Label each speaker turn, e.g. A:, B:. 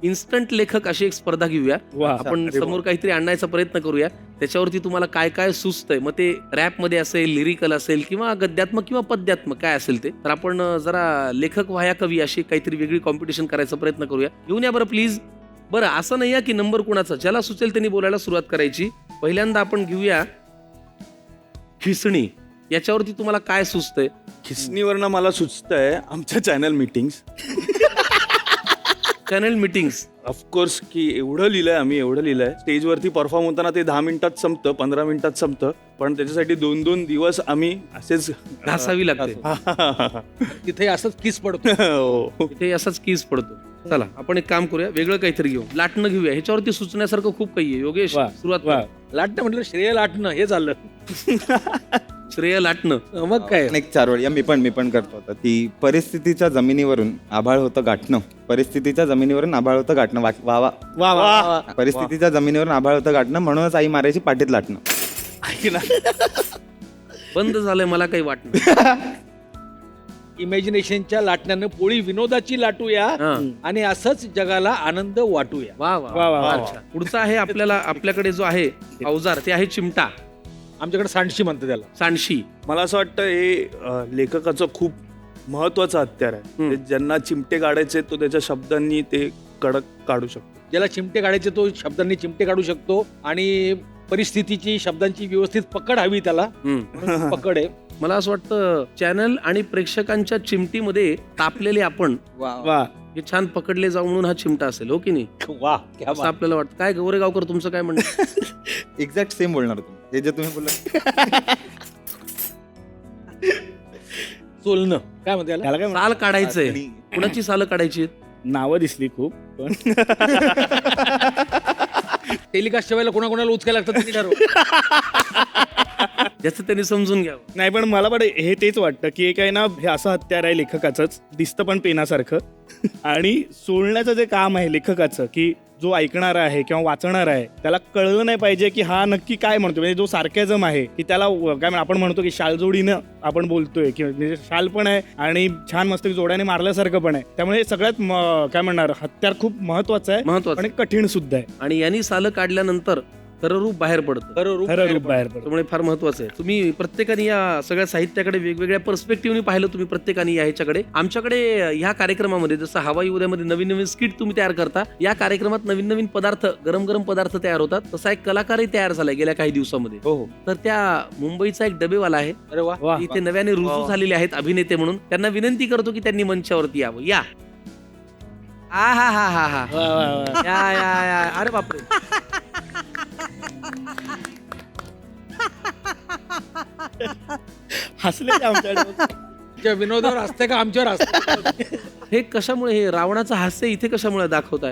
A: Instant लेखक अशी एक स्पर्धा घेऊया. आपण समोर काहीतरी आणण्याचा प्रयत्न करूया. त्याच्यावरती तुम्हाला काय काय सुचतंय, मग ते रॅप मध्ये असेल, लिरिकल असेल किंवा गद्यात्मक किंवा पद्यात्मक काय असेल ते. तर आपण जरा लेखक व्हाया कवी अशी काहीतरी वेगळी कॉम्पिटिशन करायचा प्रयत्न करूया. घेऊन या बरं प्लीज. बरं असं नाही की नंबर कुणाचा, ज्याला सुचेल त्यांनी बोलायला सुरुवात करायची. पहिल्यांदा आपण घेऊया खिसणी. याच्यावरती तुम्हाला काय सुचतंय?
B: खिसणीवरनं मला सुचतंय आमच्या channel meetings.
A: Channel meetings
B: of course की एवढं लिहिलंय स्टेजवरती परफॉर्म होताना ते 10 मिनिटात संपतं, 15 मिनिटात संपतं, पण त्याच्यासाठी 2-2 दिवस आम्ही असेच
A: घासावी लागते.
C: तिथे असंच किस पडतो.
B: हो.
A: इथे असाच कीज पडतो. चला आपण एक काम करूया, वेगळं काहीतरी घेऊ. लाटणं घेऊया. ह्याच्यावरती सुचण्यासारखं खूप काही आहे. योगेश सुरुवात कर.
C: लाटणं म्हटलं श्रेय लाटणं हे झालं.
A: श्रेय लाटणं.
C: मग काय
D: एक 4 वेळ मी पण करतो होता ती परिस्थितीच्या जमिनीवरून आभाळ होतं गाठणं. परिस्थितीच्या जमिनीवरून आभाळ होतं गाठणं. वा वा
C: वा वा.
D: परिस्थितीच्या जमिनीवरून आभाळ होतं गाठणं, म्हणूनच आई मारायची पाठीत लाटणं.
B: ऐक ना,
A: बंद झालंय, मला काही वाटणं.
C: इमॅजिनेशनच्या लाटण्यानं पोळी विनोदाची लाटूया
A: हा.
C: आणि असंच जगाला आनंद वाटूया.
A: वा वा वा. अच्छा. पुढचा आहे आपल्याकडे जो आहे अवजार, ते आहे चिमटा.
C: आमच्याकडे सांडशी म्हणतो त्याला.
A: सांडशी.
B: मला असं वाटतं हे लेखकाचं खूप महत्वाचं हत्यार आहे. ते ज्यांना चिमटे काढायचे तो त्याच्या शब्दांनी ते कडक काढू शकतो.
C: ज्याला चिमटे काढायचे तो शब्दांनी चिमटे काढू शकतो आणि परिस्थितीची शब्दांची व्यवस्थित पकड हवी त्याला. म्हणून पकड आहे.
A: मला असं वाटतं चॅनल आणि प्रेक्षकांच्या चिमटीमध्ये तापलेले आपण
C: वा
A: हे छान पकडले जाऊ म्हणून हा चिमटा असेल, हो की नाही?
C: वा क्या
A: असं
C: बात.
A: आपल्याला वाटतं. काय गोरेगावकर तुमचं काय म्हणणं?
D: एक्झॅक्ट सेम बोलणार तुम्ही, हे जे तुम्ही बोलला.
C: चोलणं काय म्हणते याला?
E: त्याला काय
A: साल काढायचंय.
D: आणि-
A: कुणाची सालं काढायची?
E: नावं दिसली खूप, पण
C: टेलिकास्टच्या वेळेला कोणाकोणाला उचकायला लागतं त्यांनी ठरव.
A: ज्याचं त्यांनी समजून घ्यावं.
E: नाही, पण मला पण हे तेच वाटतं की एक आहे ना, हे असं हत्यार आहे लेखकाचंच, दिसतं पण पेनासारखं. आणि सोडण्याचं जे काम आहे लेखकाचं, की जो ऐकणार आहे किंवा वाचणार आहे त्याला कळलं नाही पाहिजे की हा नक्की काय म्हणतो. म्हणजे जो सार्कॅझम आहे की त्याला काय आपण म्हणतो की शालजोडीनं आपण बोलतोय, किंवा म्हणजे शाल पण आहे आणि छान मस्त जोड्याने मारल्यासारखं पण आहे. त्यामुळे सगळ्यात काय म्हणणार, हत्यार खूप महत्वाचं आहे,
A: महत्वाचं.
E: पण कठीण सुद्धा आहे.
A: आणि यांनी सालं काढल्यानंतर खरं रूप बाहेर पडतं.
C: खरं रूप
E: खरं रूप बाहेर पडतं.
A: त्यामुळे फार महत्वाचं आहे. तुम्ही प्रत्येकाने या सगळ्या साहित्याकडे वेगवेगळ्या पर्स्पेक्टिव्हने पाहिलं. तुम्ही प्रत्येकाने या ह्याच्याकडे. आमच्याकडे ह्या कार्यक्रमामध्ये जसं हवाई उद्यामध्ये नवीन नवीन स्किट तुम्ही तयार करता, या कार्यक्रमात नवीन नवीन पदार्थ, गरम गरम पदार्थ तयार होतात. तसा एक कलाकारही तयार झालाय गेल्या काही दिवसामध्ये.
C: हो.
A: तर त्या मुंबईचा एक डबेवाला आहे,
C: अरे वा.
E: वा.
A: इथे नव्याने रुजू झालेले आहेत अभिनेते म्हणून. त्यांना विनंती करतो की त्यांनी मंचावरती यावं. या. हा हा हा हा हा.
E: वा, वा, वा.
A: या. अरे बापरे.
E: हसले ते आमच्याकडे.
C: तुमच्या विनोदावर असते का आमच्यावर असते?
A: हे कशामुळे, हे रावणाचं हास्य इथे कशामुळे दाखवताय?